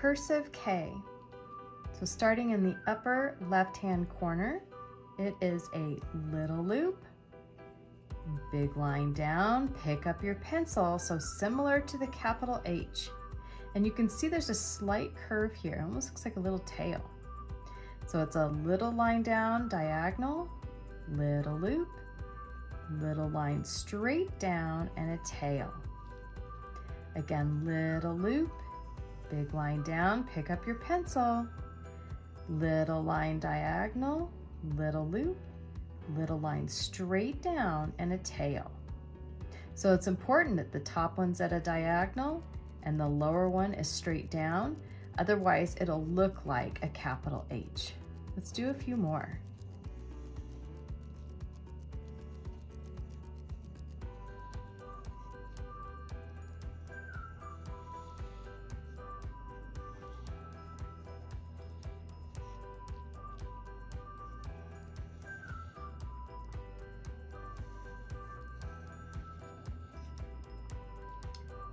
cursive K. So starting in the upper left-hand corner, it is a little loop, big line down, pick up your pencil, so similar to the capital H. And you can see there's a slight curve here, it almost looks like a little tail. So it's a little line down, diagonal, little loop, little line straight down, and a tail. Again, little loop, big line down, pick up your pencil, little line diagonal, little loop, little line straight down, and a tail. So it's important that the top one's at a diagonal and the lower one is straight down, otherwise it'll look like a capital H. Let's do a few more.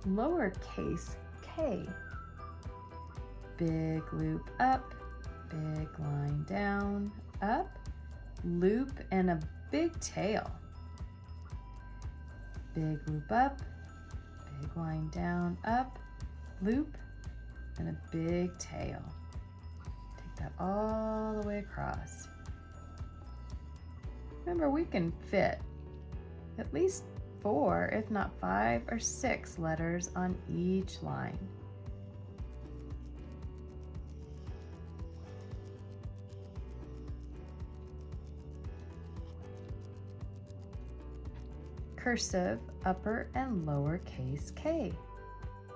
Lowercase k. Big loop up, big line down, up, loop, and a big tail. Big loop up, big line down, up, loop, and a big tail. Take that all the way across. Remember, we can fit at least 4, if not 5 or 6 letters on each line. Cursive upper and lower case k.